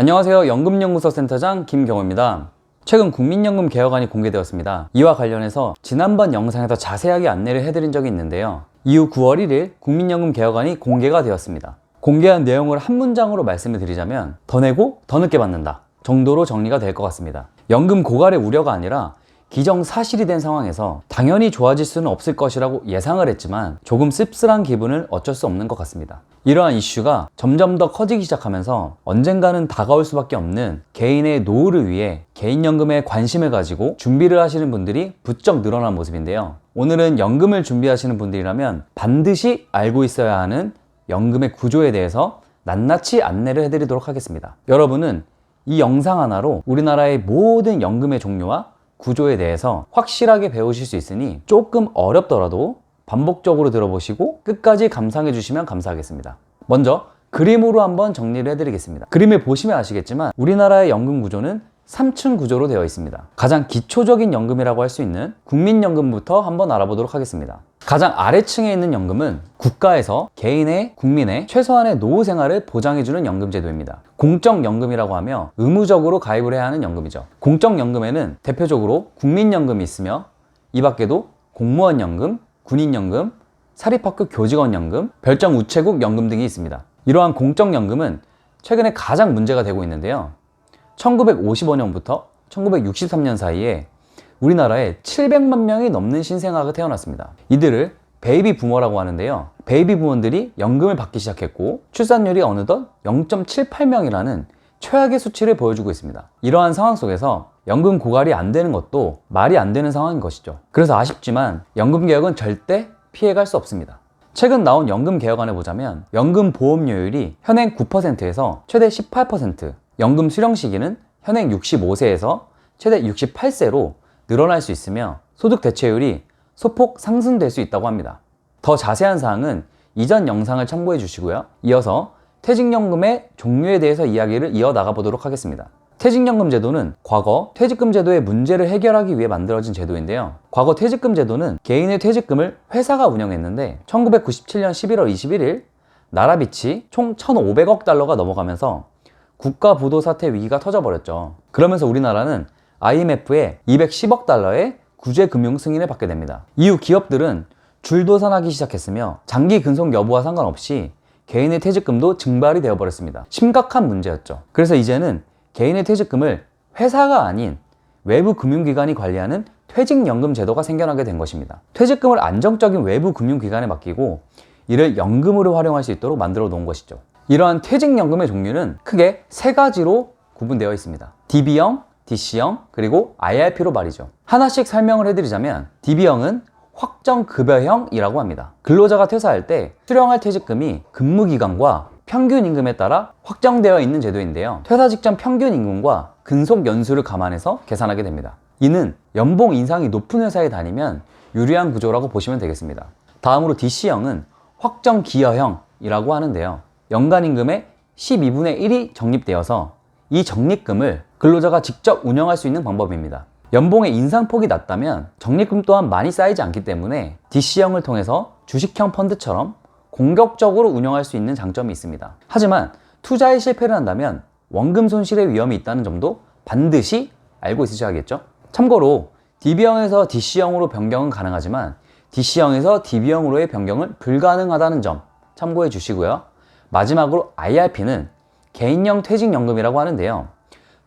안녕하세요. 연금연구소 센터장 김경호입니다. 최근 국민연금 개혁안이 공개되었습니다. 이와 관련해서 지난번 영상에서 자세하게 안내를 해드린 적이 있는데요. 이후 9월 1일 국민연금 개혁안이 공개가 되었습니다. 공개한 내용을 한 문장으로 말씀을 드리자면 더 내고 더 늦게 받는다 정도로 정리가 될 것 같습니다. 연금 고갈의 우려가 아니라 기정사실이 된 상황에서 당연히 좋아질 수는 없을 것이라고 예상을 했지만 조금 씁쓸한 기분은 어쩔 수 없는 것 같습니다. 이러한 이슈가 점점 더 커지기 시작하면서 언젠가는 다가올 수밖에 없는 개인의 노후를 위해 개인연금에 관심을 가지고 준비를 하시는 분들이 부쩍 늘어난 모습인데요. 오늘은 연금을 준비하시는 분들이라면 반드시 알고 있어야 하는 연금의 구조에 대해서 낱낱이 안내를 해드리도록 하겠습니다. 여러분은 이 영상 하나로 우리나라의 모든 연금의 종류와 구조에 대해서 확실하게 배우실 수 있으니 조금 어렵더라도 반복적으로 들어보시고 끝까지 감상해 주시면 감사하겠습니다. 먼저 그림으로 한번 정리를 해드리겠습니다. 그림을 보시면 아시겠지만 우리나라의 연금 구조는 3층 구조로 되어 있습니다. 가장 기초적인 연금이라고 할 수 있는 국민연금부터 한번 알아보도록 하겠습니다. 가장 아래층에 있는 연금은 국가에서 개인의, 국민의 최소한의 노후 생활을 보장해주는 연금제도입니다. 공적연금이라고 하며 의무적으로 가입을 해야 하는 연금이죠. 공적연금에는 대표적으로 국민연금이 있으며 이 밖에도 공무원연금, 군인연금, 사립학교 교직원연금, 별정우체국연금 등이 있습니다. 이러한 공적연금은 최근에 가장 문제가 되고 있는데요. 1955년부터 1963년 사이에 우리나라에 700만 명이 넘는 신생아가 태어났습니다. 이들을 베이비 부머라고 하는데요. 베이비 부머들이 연금을 받기 시작했고 출산율이 어느덧 0.78명이라는 최악의 수치를 보여주고 있습니다. 이러한 상황 속에서 연금 고갈이 안 되는 것도 말이 안 되는 상황인 것이죠. 그래서 아쉽지만 연금 개혁은 절대 피해갈 수 없습니다. 최근 나온 연금 개혁안을 보자면 연금 보험료율이 현행 9%에서 최대 18%, 연금 수령 시기는 현행 65세에서 최대 68세로 늘어날 수 있으며 소득 대체율이 소폭 상승될 수 있다고 합니다. 더 자세한 사항은 이전 영상을 참고해 주시고요. 이어서 퇴직연금의 종류에 대해서 이야기를 이어나가 보도록 하겠습니다. 퇴직연금 제도는 과거 퇴직금 제도의 문제를 해결하기 위해 만들어진 제도인데요. 과거 퇴직금 제도는 개인의 퇴직금을 회사가 운영했는데 1997년 11월 21일 나라빚이 총 1,500억 달러가 넘어가면서 국가 부도 사태 위기가 터져버렸죠. 그러면서 우리나라는 IMF의 210억 달러의 구제 금융 승인을 받게 됩니다. 이후 기업들은 줄도산하기 시작했으며 장기 근속 여부와 상관없이 개인의 퇴직금도 증발이 되어버렸습니다. 심각한 문제였죠. 그래서 이제는 개인의 퇴직금을 회사가 아닌 외부 금융기관이 관리하는 퇴직연금 제도가 생겨나게 된 것입니다. 퇴직금을 안정적인 외부 금융기관에 맡기고 이를 연금으로 활용할 수 있도록 만들어 놓은 것이죠. 이러한 퇴직연금의 종류는 크게 세 가지로 구분되어 있습니다. DB형, DC형, 그리고 IRP로 말이죠. 하나씩 설명을 해드리자면 DB형은 확정급여형이라고 합니다. 근로자가 퇴사할 때 수령할 퇴직금이 근무기간과 평균 임금에 따라 확정되어 있는 제도인데요. 퇴사 직전 평균 임금과 근속 연수를 감안해서 계산하게 됩니다. 이는 연봉 인상이 높은 회사에 다니면 유리한 구조라고 보시면 되겠습니다. 다음으로 DC형은 확정기여형이라고 하는데요. 연간 임금의 12분의 1이 적립되어서 이 적립금을 근로자가 직접 운영할 수 있는 방법입니다. 연봉의 인상폭이 낮다면 적립금 또한 많이 쌓이지 않기 때문에 DC형을 통해서 주식형 펀드처럼 공격적으로 운영할 수 있는 장점이 있습니다. 하지만 투자에 실패를 한다면 원금 손실의 위험이 있다는 점도 반드시 알고 있으셔야겠죠? 참고로 DB형에서 DC형으로 변경은 가능하지만 DC형에서 DB형으로의 변경은 불가능하다는 점 참고해 주시고요. 마지막으로 IRP는 개인형 퇴직연금이라고 하는데요.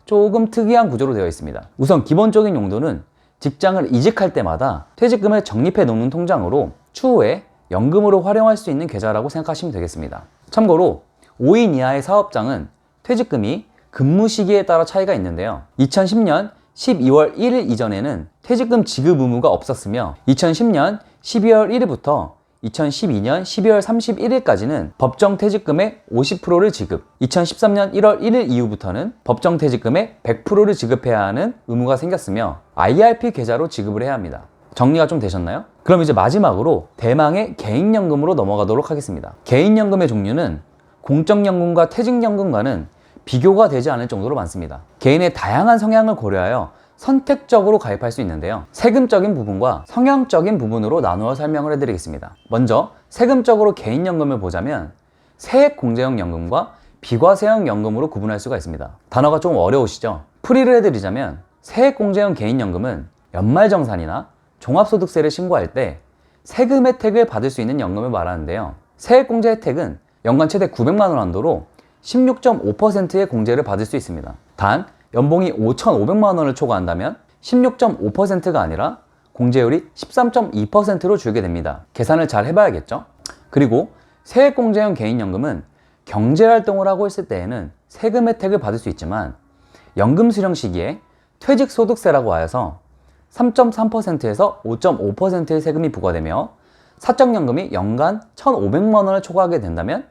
조금 특이한 구조로 되어 있습니다. 우선 기본적인 용도는 직장을 이직할 때마다 퇴직금을 적립해 놓는 통장으로 추후에 연금으로 활용할 수 있는 계좌라고 생각하시면 되겠습니다. 참고로 5인 이하의 사업장은 퇴직금이 근무 시기에 따라 차이가 있는데요. 2010년 12월 1일 이전에는 퇴직금 지급 의무가 없었으며 2010년 12월 1일부터 2012년 12월 31일까지는 법정 퇴직금의 50%를 지급, 2013년 1월 1일 이후부터는 법정 퇴직금의 100%를 지급해야 하는 의무가 생겼으며 IRP 계좌로 지급을 해야 합니다. 정리가 좀 되셨나요? 그럼 이제 마지막으로 대망의 개인연금으로 넘어가도록 하겠습니다. 개인연금의 종류는 공적연금과 퇴직연금과는 비교가 되지 않을 정도로 많습니다. 개인의 다양한 성향을 고려하여 선택적으로 가입할 수 있는데요. 세금적인 부분과 성향적인 부분으로 나누어 설명을 해드리겠습니다. 먼저 세금적으로 개인연금을 보자면 세액공제형 연금과 비과세형 연금으로 구분할 수가 있습니다. 단어가 좀 어려우시죠? 풀이를 해드리자면 세액공제형 개인연금은 연말정산이나 종합소득세를 신고할 때 세금 혜택을 받을 수 있는 연금을 말하는데요. 세액공제 혜택은 연간 최대 900만 원 한도로 16.5%의 공제를 받을 수 있습니다. 단 연봉이 5,500만 원을 초과한다면 16.5%가 아니라 공제율이 13.2%로 줄게 됩니다. 계산을 잘 해봐야겠죠? 그리고 세액공제형 개인연금은 경제활동을 하고 있을 때에는 세금 혜택을 받을 수 있지만 연금 수령 시기에 퇴직소득세라고 하여서 3.3%에서 5.5%의 세금이 부과되며 사적연금이 연간 1,500만 원을 초과하게 된다면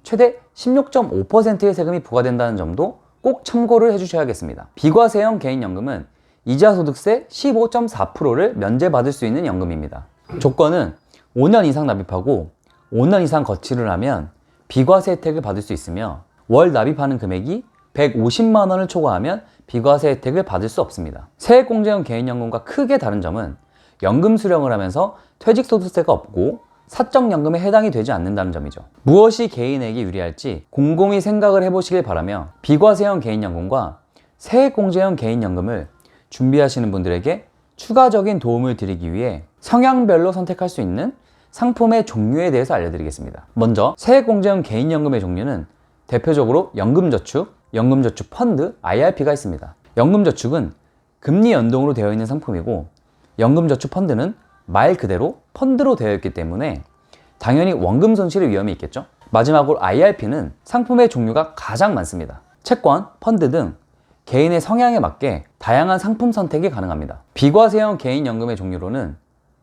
최대 16.5%의 세금이 부과된다는 점도 꼭 참고를 해주셔야겠습니다. 비과세형 개인연금은 이자소득세 15.4%를 면제받을 수 있는 연금입니다. 조건은 5년 이상 납입하고 5년 이상 거치를 하면 비과세 혜택을 받을 수 있으며 월 납입하는 금액이 150만 원을 초과하면 비과세 혜택을 받을 수 없습니다. 세액공제형 개인연금과 크게 다른 점은 연금 수령을 하면서 퇴직소득세가 없고 사적연금에 해당이 되지 않는다는 점이죠. 무엇이 개인에게 유리할지 곰곰이 생각을 해보시길 바라며 비과세형 개인연금과 세액공제형 개인연금을 준비하시는 분들에게 추가적인 도움을 드리기 위해 성향별로 선택할 수 있는 상품의 종류에 대해서 알려드리겠습니다. 먼저 세액공제형 개인연금의 종류는 대표적으로 연금저축, 연금저축 펀드, IRP가 있습니다. 연금저축은 금리 연동으로 되어 있는 상품이고 연금저축 펀드는 말 그대로 펀드로 되어 있기 때문에 당연히 원금 손실의 위험이 있겠죠. 마지막으로 IRP는 상품의 종류가 가장 많습니다. 채권, 펀드 등 개인의 성향에 맞게 다양한 상품 선택이 가능합니다. 비과세형 개인연금의 종류로는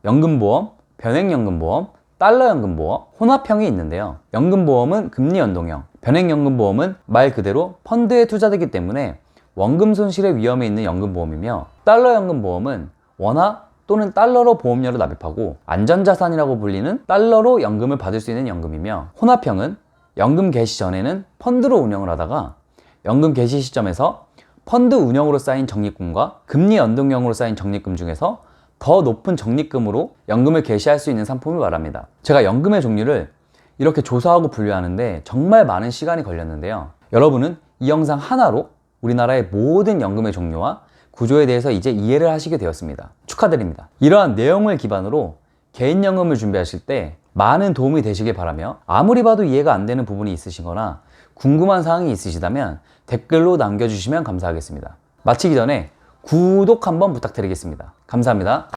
연금보험, 변액연금보험, 달러연금보험, 혼합형이 있는데요. 연금보험은 금리연동형, 변액연금보험은 말 그대로 펀드에 투자되기 때문에 원금 손실의 위험이 있는 연금보험이며 달러연금보험은 원화 또는 달러로 보험료를 납입하고 안전자산이라고 불리는 달러로 연금을 받을 수 있는 연금이며 혼합형은 연금 개시 전에는 펀드로 운영을 하다가 연금 개시 시점에서 펀드 운영으로 쌓인 적립금과 금리 연동형으로 쌓인 적립금 중에서 더 높은 적립금으로 연금을 개시할 수 있는 상품을 말합니다. 제가 연금의 종류를 이렇게 조사하고 분류하는데 정말 많은 시간이 걸렸는데요. 여러분은 이 영상 하나로 우리나라의 모든 연금의 종류와 구조에 대해서 이제 이해를 하시게 되었습니다. 축하드립니다. 이러한 내용을 기반으로 개인연금을 준비하실 때 많은 도움이 되시길 바라며 아무리 봐도 이해가 안 되는 부분이 있으시거나 궁금한 사항이 있으시다면 댓글로 남겨주시면 감사하겠습니다. 마치기 전에 구독 한번 부탁드리겠습니다. 감사합니다.